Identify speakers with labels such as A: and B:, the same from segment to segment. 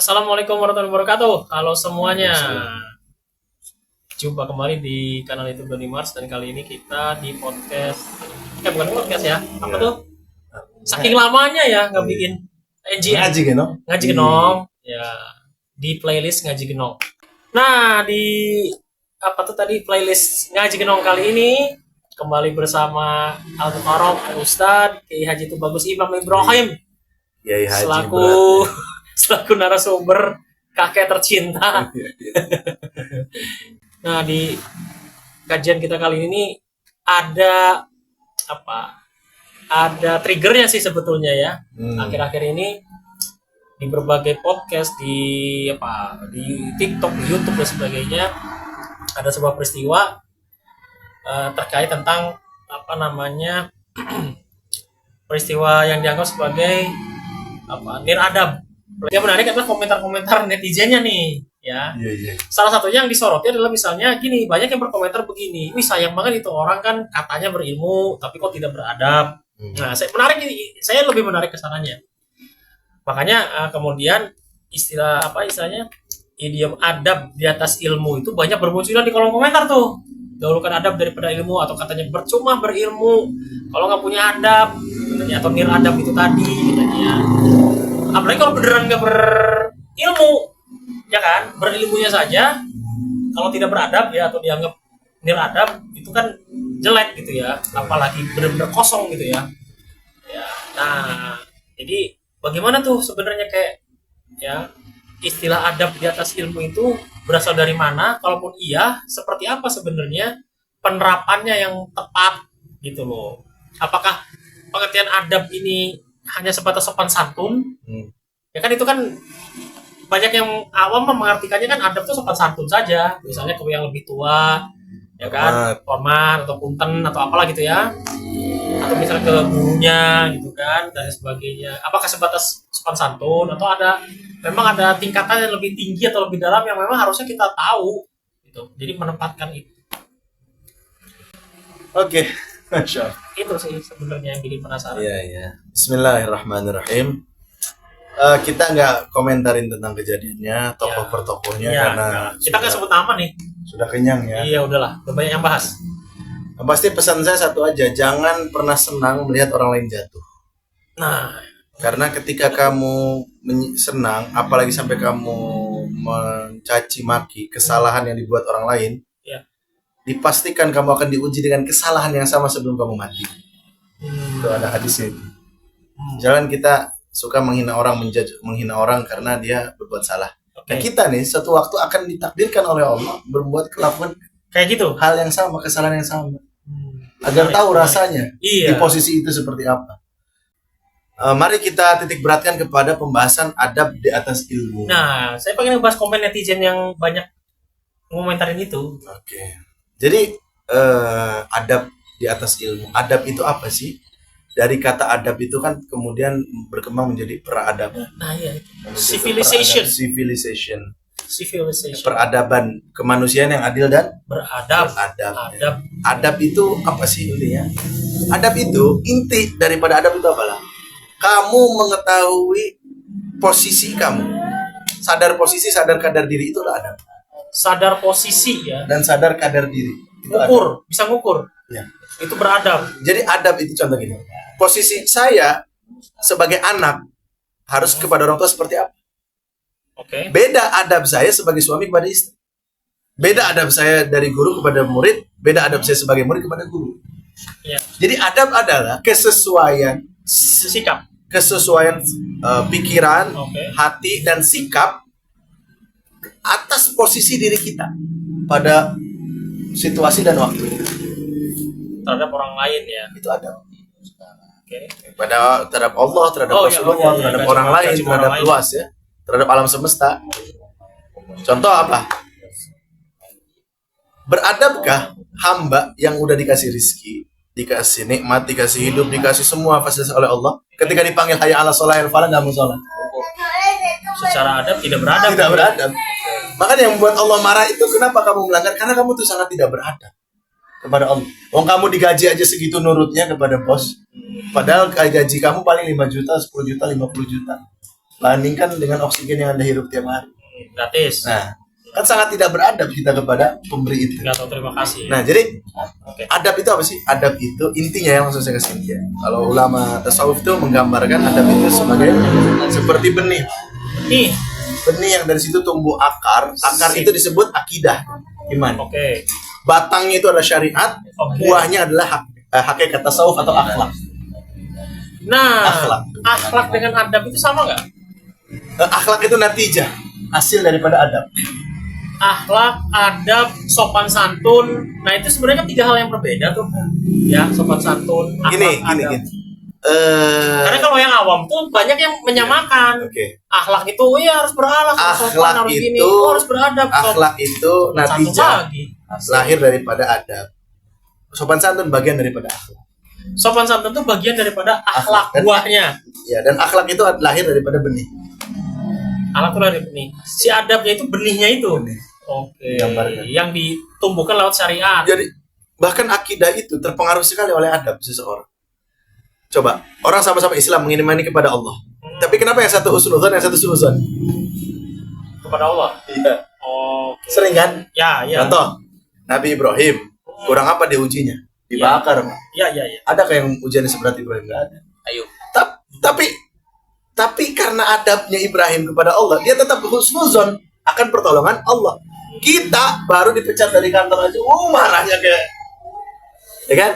A: Assalamualaikum warahmatullahi wabarakatuh. Halo semuanya.
B: Waalaikumsalam.
A: Jumpa kembali di kanal YouTube Doni Mars dan kali ini kita di podcast. Bukan podcast ya. Apa
B: Ya.
A: tuh? Saking lamanya ya nggak bikin NGN.
B: Ngaji kan, no?
A: Ngaji Genong. Ya, di playlist Ngaji Genong. Nah, di apa tuh tadi playlist Ngaji Genong kali ini kembali bersama Al Mukarram Ustadz Kiai Haji Tubagus Imam Ibrahim
B: Kiai Haji
A: selaku
B: berat,
A: selaku narasumber kakek tercinta. Nah, di kajian kita kali ini ada apa? Ada triggernya sih sebetulnya ya. Akhir-akhir ini di berbagai podcast di TikTok, di YouTube dan sebagainya ada sebuah peristiwa terkait tentang peristiwa yang dianggap sebagai niradab. Yang menarik adalah komentar-komentar netizennya nih, ya.
B: Iya.
A: Salah satunya yang disoroti adalah misalnya gini, banyak yang berkomentar begini, wih sayang banget itu orang kan katanya berilmu tapi kok tidak beradab. Nah, saya lebih menarik ke sananya. Makanya kemudian istilahnya idiom adab di atas ilmu itu banyak bermunculan di kolom komentar tuh. Dahulukan adab daripada ilmu, atau katanya percuma berilmu kalau nggak punya adab, katanya, atau niradab itu tadi katanya. Apalagi kalau beneran nggak berilmu, ya kan, berilmunya saja kalau tidak beradab ya, atau dianggap niradab itu kan jelek gitu ya, apalagi benar-benar kosong gitu ya. Nah, jadi bagaimana tuh sebenarnya kayak ya istilah adab di atas ilmu itu berasal dari mana? Kalaupun iya, seperti apa sebenarnya penerapannya yang tepat gitu loh? Apakah pengertian adab ini hanya sebatas sopan santun? Ya kan itu kan banyak yang awam mengartikannya kan adab itu sopan santun saja. Misalnya ke yang lebih tua, ya kan, hormat atau punten atau apalah gitu ya. Atau misalnya ke gurunya gitu kan dan sebagainya. Apakah sebatas sopan santun atau memang ada tingkatan yang lebih tinggi atau lebih dalam yang memang harusnya kita tahu gitu. Jadi menempatkan itu.
B: Oke. Masya Allah.
A: Itu sih sebenarnya yang bikin penasaran.
B: Iya. Bismillahirrahmanirrahim. Kita nggak komentarin tentang kejadiannya, tokoh per tokohnya karena
A: kita nggak sebut nama nih.
B: Sudah kenyang ya.
A: Iya udahlah, udah banyak yang bahas.
B: Yang pasti pesan saya satu aja, jangan pernah senang melihat orang lain jatuh.
A: Nah,
B: karena ketika kamu senang, apalagi sampai kamu mencaci maki kesalahan yang dibuat orang lain, dipastikan kamu akan diuji dengan kesalahan yang sama sebelum kamu mati. Itu ada hadisnya. Jangan kita suka menghina orang karena dia berbuat salah. Nah, kita nih suatu waktu akan ditakdirkan oleh Allah berbuat kelakuan
A: kayak gitu,
B: hal yang sama, kesalahan yang sama, agar tahu rasanya di posisi itu seperti apa. Mari kita titik beratkan kepada pembahasan adab di atas ilmu.
A: Nah, saya pengen ngebahas komen netizen yang banyak ngomentarin itu.
B: Oke. Jadi adab di atas ilmu. Adab itu apa sih? Dari kata adab itu kan kemudian berkembang menjadi peradaban.
A: Nah, iya. Civilization.
B: Peradaban, kemanusiaan yang adil dan
A: beradab.
B: Adab itu apa sih intinya? Adab itu inti daripada adab itu apalah? Kamu mengetahui posisi kamu. Sadar posisi, sadar kadar diri, itulah adab.
A: Sadar posisi ya.
B: Dan sadar kadar diri.
A: Bisa ngukur.
B: Ya.
A: Itu beradab.
B: Jadi adab itu contoh gini. Posisi saya sebagai anak harus kepada orang tua seperti apa?
A: Oke.
B: Beda adab saya sebagai suami kepada istri. Beda adab saya dari guru kepada murid. Beda adab saya sebagai murid kepada guru.
A: Ya.
B: Jadi adab adalah kesesuaian
A: sikap,
B: kesesuaian pikiran, hati dan sikap atas posisi diri kita pada situasi dan waktu
A: terhadap orang lain ya.
B: Itu adab. Terhadap Allah, terhadap Rasulullah, terhadap orang lain, terhadap luas ya, terhadap alam semesta. Contoh apa? Beradabkah hamba yang udah dikasih rizki, dikasih nikmat, dikasih hidup, dikasih semua fasilitas oleh Allah, ketika dipanggil hayya ala sholah al-falah nggak mau sholat?
A: Secara adab tidak beradab.
B: Tidak beradab. Makanya yang membuat Allah marah itu kenapa kamu melanggar? Karena kamu tuh sangat tidak beradab kepada Allah. Kamu digaji aja segitu nurutnya kepada bos. Padahal gaji kamu paling 5 juta, 10 juta, 50 juta. Bandingkan dengan oksigen yang Anda hirup tiap hari.
A: Gratis.
B: Nah, kan sangat tidak beradab kita kepada pemberi itu.
A: Nggak tahu terima kasih.
B: Nah, jadi
A: Oke.
B: adab itu apa sih? Adab itu intinya yang langsung saya kasih intinya. Kalau ulama tasawuf itu menggambarkan adab itu sebagai seperti benih.
A: Nih.
B: Benih yang dari situ tumbuh akar. Akar itu disebut akidah, iman.
A: Oke.
B: Batangnya itu adalah syariat, buahnya adalah hakikat tasawuf atau akhlak.
A: Nah,
B: Akhlak.
A: akhlak dengan adab itu sama nggak?
B: Akhlak itu natijah, hasil daripada adab.
A: Akhlak, adab, sopan santun. Nah itu sebenarnya kan 3 hal yang berbeda tuh. Ya, sopan santun, akhlak,
B: Gini.
A: adab. Karena kalau yang awam tuh banyak yang menyamakan.
B: Oke.
A: Akhlak itu ya harus berakhlak, harus sopan,
B: Akhlak
A: harus
B: itu,
A: gini, harus beradab.
B: Akhlak itu
A: Sopan santun
B: natijah
A: lagi.
B: lahir daripada adab. Sopan santun bagian daripada akhlak.
A: Sopan santun tuh bagian daripada akhlak
B: Akhlak.
A: buahnya.
B: Ya, dan akhlak itu lahir daripada benih.
A: Akhlak tuh dari benih. Si adabnya itu benihnya itu.
B: Benih.
A: Oke.
B: Gambarkan.
A: Yang ditumbuhkan lewat syariat.
B: Jadi bahkan akidah itu terpengaruh sekali oleh adab seseorang. Coba, orang sama-sama Islam mengimani kepada Allah. Tapi kenapa yang satu husnuzan, yang satu suudzon?
A: Kepada Allah.
B: Iya.
A: Oke.
B: Sering kan?
A: Ya, ya.
B: Contoh, Nabi Ibrahim, kurang apa diujinya? Dibakar.
A: Ya.
B: Adakah yang ujiannya seberat Ibrahim? Nggak ada.
A: Ayo.
B: Tapi karena adabnya Ibrahim kepada Allah, dia tetap husnuzon akan pertolongan Allah. Kita baru dipecat dari kantor aja, marahnya kayak, ya kan?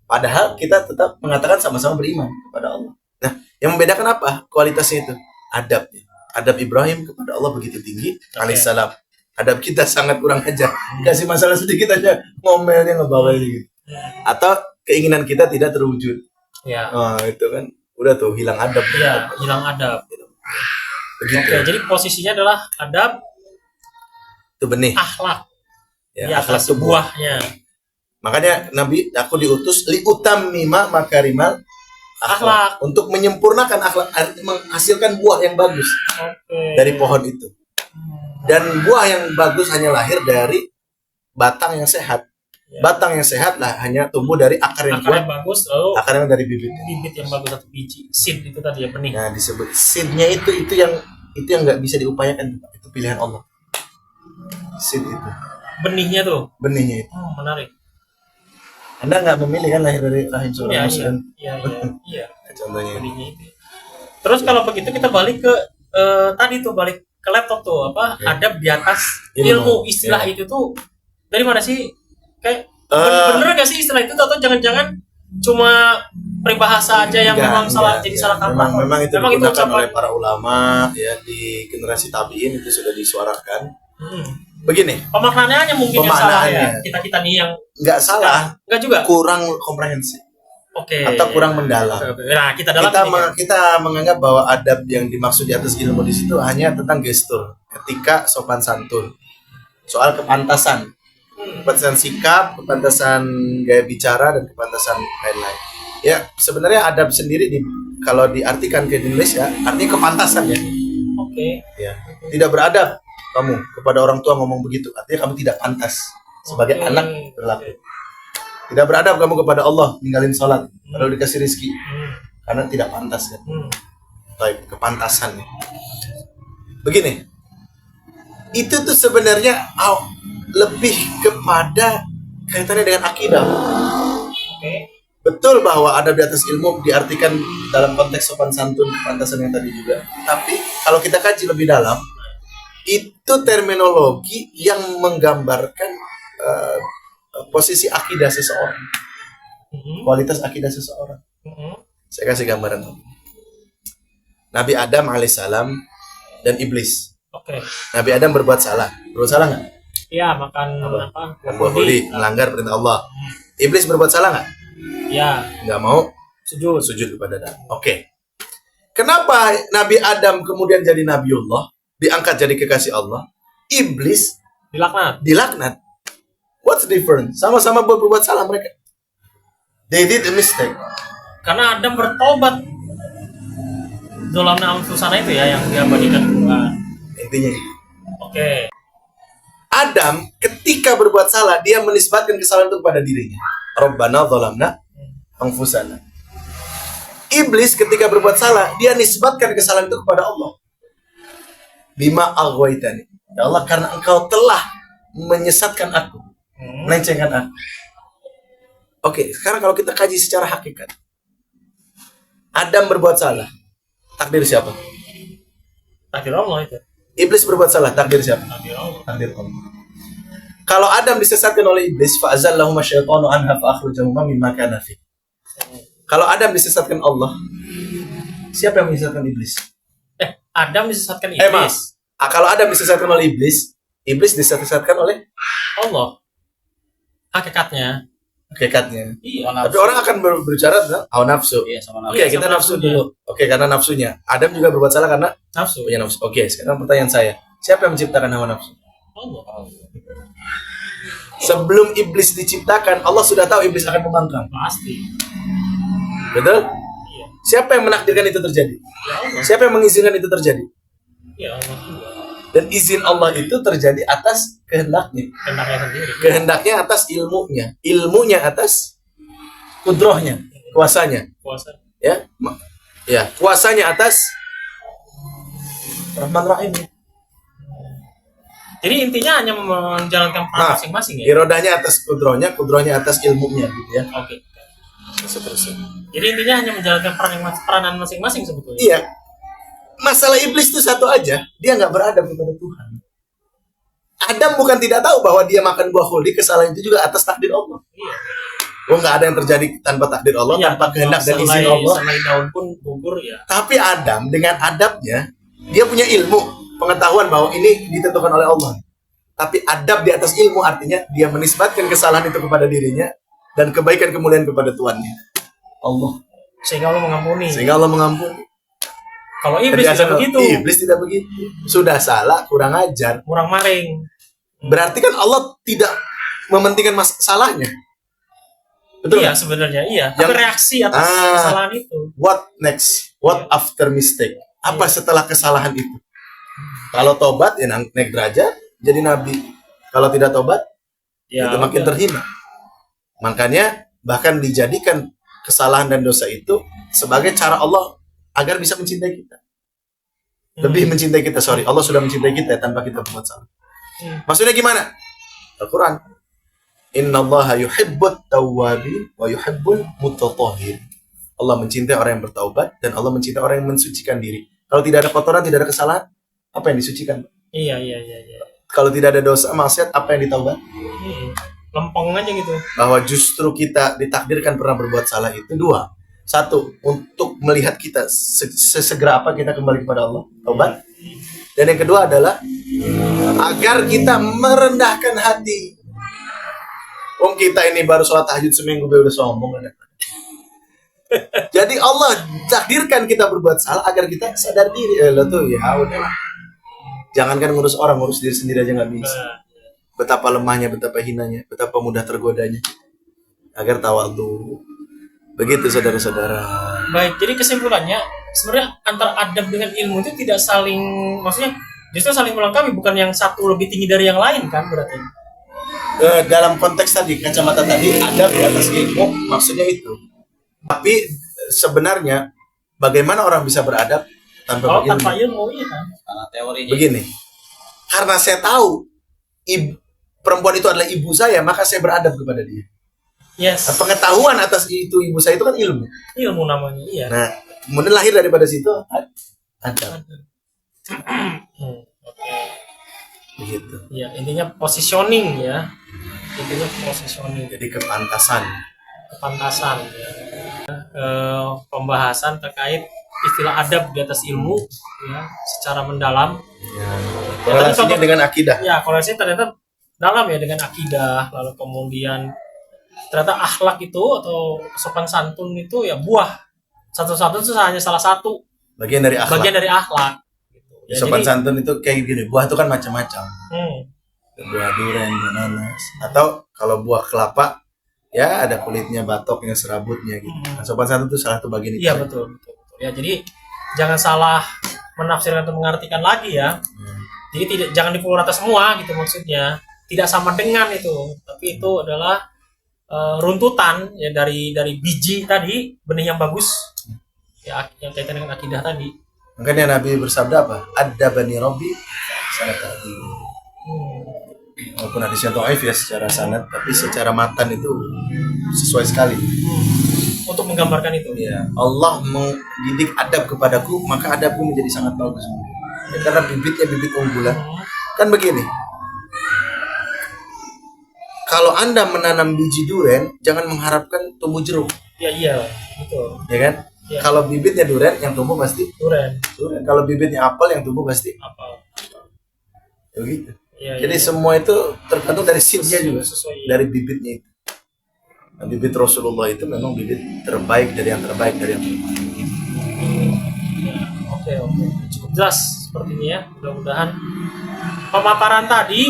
B: Padahal kita tetap mengatakan sama-sama beriman kepada Allah. Nah, yang membedakan apa? Kualitasnya itu, adabnya. Adab Ibrahim kepada Allah begitu tinggi, alaihissalam. Adab kita sangat kurang aja. Kasih masalah sedikit aja, ngomelnya ngebawa gitu. Atau keinginan kita tidak terwujud.
A: Ya.
B: Oh, itu kan udah tuh hilang adab.
A: Ya, hilang adab.
B: Begitu.
A: Oke, jadi posisinya adalah adab,
B: Itu benih.
A: akhlak.
B: Ya,
A: Di
B: akhlak
A: atas
B: itu buah.
A: buahnya.
B: Makanya Nabi, aku diutus liutammima makarimal akhlak, untuk menyempurnakan akhlak, menghasilkan buah yang bagus
A: Oke.
B: dari pohon itu. Dan buah yang bagus hanya lahir dari batang yang sehat.
A: Ya.
B: Batang yang sehat lah hanya tumbuh dari akar yang
A: Akar yang
B: kuat,
A: bagus, lalu
B: akarnya dari bibit.
A: bibit yang bagus atau biji. Seed itu tadi ya, benih.
B: Nah, disebut seednya itu yang nggak bisa diupayakan, itu pilihan Allah. Seed itu,
A: Benihnya tuh.
B: benihnya itu.
A: Menarik.
B: Anda nggak memilih kan lahir dari rahim
A: Iya,
B: seorang muslim.
A: iya.
B: Contohnya.
A: Benihnya itu. Terus kalau begitu kita balik ke tadi tuh, balik ke laptop tuh, apa?
B: Ya.
A: Adab di atas
B: Ilmu.
A: ilmu. Istilah
B: Ya.
A: itu tuh dari mana sih? Kayak
B: Eh.
A: bener gak sih istilah itu, atau jangan-jangan cuma peribahasa aja yang memang salah, jadi salah kaprah?
B: Memang itu
A: Memang itu
B: digunakan
A: ucapan.
B: oleh para ulama ya, di generasi tabiin itu sudah disuarakan. Begini,
A: Pemaknaannya hanya mungkin yang salah ya.
B: Pemaknaannya.
A: Kita nih yang
B: nggak salah,
A: enggak juga.
B: kurang komprehensif
A: Oke.
B: atau kurang mendalam.
A: Nah, kita dalam
B: Kita menganggap bahwa adab yang dimaksud di atas ilmu di situ hanya tentang gestur, etika, sopan santun, soal kepantasan, kepantasan sikap, kepantasan gaya bicara, dan kepantasan lain-lain. Ya, sebenarnya adab sendiri kalau diartikan ke Indonesia, artinya kepantasan ya.
A: Oke.
B: Ya, tidak beradab kamu kepada orang tua ngomong begitu, artinya kamu tidak pantas sebagai
A: Oke.
B: anak berlaku. Tidak beradab kamu kepada Allah, ninggalin sholat lalu dikasih rizki, karena tidak pantas kan. Baik, kepantasan. Begini, itu tuh sebenarnya lebih kepada kaitannya dengan akidah.
A: Oke.
B: Betul bahwa adab di atas ilmu diartikan dalam konteks sopan santun, kepantasan yang tadi juga. Tapi kalau kita kaji lebih dalam, itu terminologi yang menggambarkan posisi akidah seseorang, kualitas akidah seseorang. Saya kasih gambaran. Nabi Adam alaihissalam dan iblis.
A: Oke.
B: Nabi Adam berbuat salah nggak?
A: Iya, makan apa?
B: Buah kuli, melanggar perintah Allah. Iblis berbuat salah nggak?
A: Ya,
B: Nggak mau sujud kepada Adam. Oke. Kenapa Nabi Adam kemudian jadi Nabiullah, diangkat jadi kekasih Allah? Iblis dilaknat. What's the difference? Sama-sama berbuat salah mereka. They did a mistake.
A: karena Adam bertobat. Dolamna anfusana itu ya yang diabadikan Tuhan.
B: Intinya gitu.
A: Oke.
B: Adam ketika berbuat salah, dia menisbatkan kesalahan itu kepada dirinya. Rabbana dzalamna anfusana. Iblis ketika berbuat salah, dia nisbatkan kesalahan itu kepada Allah. bima aghwaytani. Ya Allah, karena Engkau telah menyesatkan aku, melencengkan aku. Oke, sekarang kalau kita kaji secara hakikat. Adam berbuat salah. Takdir siapa?
A: Takdir Allah itu.
B: Iblis berbuat salah. Takdir siapa?
A: Takdir Allah.
B: Takdir Allah. Kalau Adam disesatkan oleh iblis, fa'azallahuma syaitanu anha fa'akhrajahuma mimma kana fi. Kalau Adam disesatkan Allah, siapa yang menyesatkan iblis?
A: Adam disesatkan iblis.
B: Mas. Kalau Adam disesatkan oleh iblis, iblis disesatkan oleh
A: Allah. Hakikatnya.
B: Iya. Tapi orang akan berbicara tentang hawa nafsu.
C: Iya, sama
B: Oke, kita nafsu dulu. Oke, karena nafsunya. Adam juga berbuat salah karena
A: Nafsu.
B: punya nafsu. Oke, sekarang pertanyaan saya. Siapa yang menciptakan hawa nafsu?
A: Allah.
B: Sebelum iblis diciptakan, Allah sudah tahu iblis akan membangkang.
A: Pasti.
B: Betul?
A: Iya.
B: Siapa yang menakdirkan itu terjadi?
A: Ya Allah.
B: Siapa yang mengizinkan itu terjadi?
A: Ya Allah juga.
B: Dan izin Allah itu terjadi atas kehendaknya.
A: Kehendaknya sendiri.
B: Kehendaknya atas ilmunya. Ilmunya atas kudrohnya, kuasanya.
A: Kuasa.
B: Ya, ya, kuasanya atas Rahman Rahim.
A: Jadi intinya hanya menjalankan peran
B: Nah,
A: masing-masing ya.
B: irodahnya atas kudrohnya atas ilmunya, gitu ya.
A: Oke.
B: Seterusnya.
A: Jadi intinya hanya menjalankan peranan masing-masing sebetulnya.
B: Iya. Masalah iblis itu satu aja, dia nggak beradab kepada Tuhan. Adam bukan tidak tahu bahwa dia makan buah khuldi, kesalahan itu juga atas takdir Allah.
A: Iya.
B: Oh, nggak ada yang terjadi tanpa takdir Allah,
A: Iya,
B: tanpa kehendak dan izin Allah.
A: Selai daun pun gugur ya.
B: Tapi Adam dengan adabnya, dia punya ilmu, pengetahuan bahwa ini ditentukan oleh Allah. Tapi adab di atas ilmu artinya dia menisbatkan kesalahan itu kepada dirinya dan kebaikan kemuliaan kepada Tuhannya. Allah.
A: Sehingga Allah mengampuni.
B: Sehingga Allah mengampuni.
A: Kalau iblis tidak begitu.
B: Iblis tidak begitu. Sudah salah, kurang ajar.
A: Kurang maring.
B: Berarti kan Allah tidak mementingkan masalahnya. Betul
A: Iya
B: nggak?
A: sebenarnya iya. Tapi
B: Yang-
A: reaksi atas kesalahan itu.
B: What next? What after mistake? Apa setelah kesalahan itu? Kalau tobat ya naik derajat jadi nabi. Kalau tidak tobat
A: Ya,
B: itu makin terhina. Makanya bahkan dijadikan kesalahan dan dosa itu sebagai cara Allah agar bisa mencintai kita. Lebih mencintai kita, sorry. Allah sudah mencintai kita tanpa kita berbuat salah. Maksudnya gimana? Al-Quran. Innallaha yuhibbut tawwabin wa yuhibbul mutatahhirin. Allah mencintai orang yang bertaubat dan Allah mencintai orang yang mensucikan diri. Kalau tidak ada kotoran, tidak ada kesalahan, apa yang disucikan?
A: Iya.
B: Kalau tidak ada dosa, maksiat, apa yang ditaubat?
A: Lempeng aja gitu.
B: Bahwa justru kita ditakdirkan pernah berbuat salah itu dua. Satu, untuk melihat kita sesegera apa kita kembali kepada Allah, taubat. Dan yang kedua adalah agar kita merendahkan hati. Kita ini baru sholat tahajud seminggu udah sombong. Jadi Allah takdirkan kita berbuat salah agar kita sadar diri. Lo tuh ya udah. Jangankan ngurus orang, ngurus diri sendiri aja nggak bisa. Betapa lemahnya, betapa hinanya, betapa mudah tergodanya. Agar tawadhu. Begitu saudara-saudara.
A: Baik, jadi kesimpulannya sebenarnya antara adab dengan ilmu itu tidak saling, maksudnya justru saling melengkapi, bukan yang satu lebih tinggi dari yang lain kan berarti.
B: Dalam konteks tadi, kacamata tadi, adab di atas ilmu, maksudnya itu. Tapi sebenarnya bagaimana orang bisa beradab tanpa
A: Tanpa
B: ilmu?
A: ilmu iya kan.
C: Karena teorinya
B: Begini, karena saya tahu perempuan itu adalah ibu saya, maka saya beradab kepada dia.
A: Yes.
B: Nah, pengetahuan atas itu ibu saya itu kan ilmu.
A: Ilmu namanya, iya.
B: Nah, kemudian lahir daripada situ adab.
A: Oke.
B: Begitu.
A: Ya, intinya positioning ya. Intinya positioning,
B: Jadi kepantasan.
A: kepantasan ya. Pembahasan terkait istilah adab di atas ilmu ya, secara mendalam.
B: Ya. Korelasinya dengan akidah.
A: Ya, korelasinya ternyata dalam ya dengan akidah, lalu kemudian ternyata akhlak itu atau sopan santun itu ya buah. Satu-satu itu hanya salah satu
B: Bagian dari akhlak.
A: bagian dari akhlak. Gitu. Ya,
B: Sopan
A: jadi,
B: santun itu kayak gini. Buah itu kan macam-macam.
A: hmm,
B: Buah durian, buah nanas. Atau kalau buah kelapa, ya ada kulitnya, batoknya, serabutnya gitu. Nah, sopan santun itu salah satu bagian itu.
A: iya betul. Ya, jadi jangan salah menafsirkan atau mengartikan lagi ya. Jadi jangan dipukul rata semua gitu maksudnya. Tidak sama dengan itu, tapi itu adalah runtutan ya dari biji tadi, benih yang bagus ya, yang kaitan dengan akidah tadi.
B: Makanya Nabi bersabda apa? Adabani Rabbi sanad tadi. Walaupun hadisnya dhaif ya secara sanad, tapi secara matan itu sesuai sekali.
A: Untuk menggambarkan itu.
B: Ya, Allah mendidik adab kepadaku, maka adabku menjadi sangat bagus. Ya, karena bibitnya bibit unggulan. Kan begini. Kalau Anda menanam biji duren, jangan mengharapkan tumbuh jeruk.
A: Ya iya, betul.
B: Ya kan? Ya. Kalau bibitnya duren, yang tumbuh pasti
A: duren.
B: Kalau bibitnya apel, yang tumbuh pasti
A: apel.
B: Ya, gitu.
A: Ya,
B: jadi
A: ya.
B: Semua itu tergantung dari seednya juga,
A: sesuai,
B: dari bibitnya itu. Nah, bibit Rasulullah itu memang bibit terbaik dari yang terbaik dari yang terbaik.
A: Ya, oke, cukup jelas sepertinya ya. Mudah-mudahan pemaparan tadi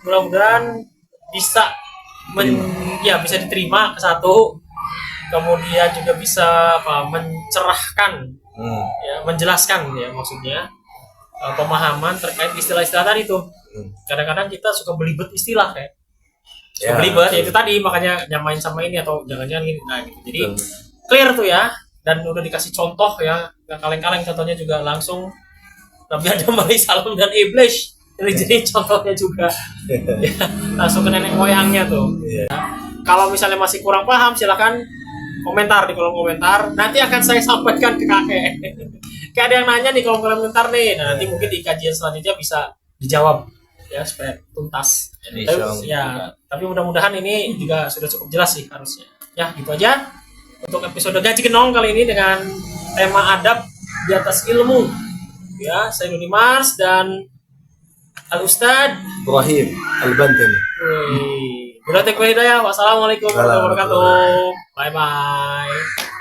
A: mudah-mudahan bisa bisa diterima ke satu, kemudian juga bisa mencerahkan, ya, menjelaskan ya maksudnya pemahaman terkait istilah-istilah tadi itu. Kadang-kadang kita suka belibet istilah kayak belibet, ya itu tadi makanya nyamain sama ini atau jangan-jangan ini, nah gitu. Jadi clear tuh ya, dan udah dikasih contoh ya, nggak kaleng-kaleng contohnya juga langsung Nabi Adam alaihissalam dan iblis. Jadi contohnya juga ya, langsung ke nenek moyangnya tuh. Nah, kalau misalnya masih kurang paham silahkan komentar di kolom komentar, nanti akan saya sampaikan ke kakek. Kayak ada yang nanya di kolom komentar nih, nah nanti mungkin di kajian selanjutnya bisa dijawab ya supaya tuntas. Tapi mudah-mudahan ini juga sudah cukup jelas sih harusnya. Ya gitu aja untuk episode Gaji Genong kali ini dengan tema adab di atas ilmu. Ya, saya Nuni Mars dan Al-Ustad
B: Ibrahim Al-Bantani.
A: Wassalamualaikum warahmatullahi wabarakatuh. Bye bye.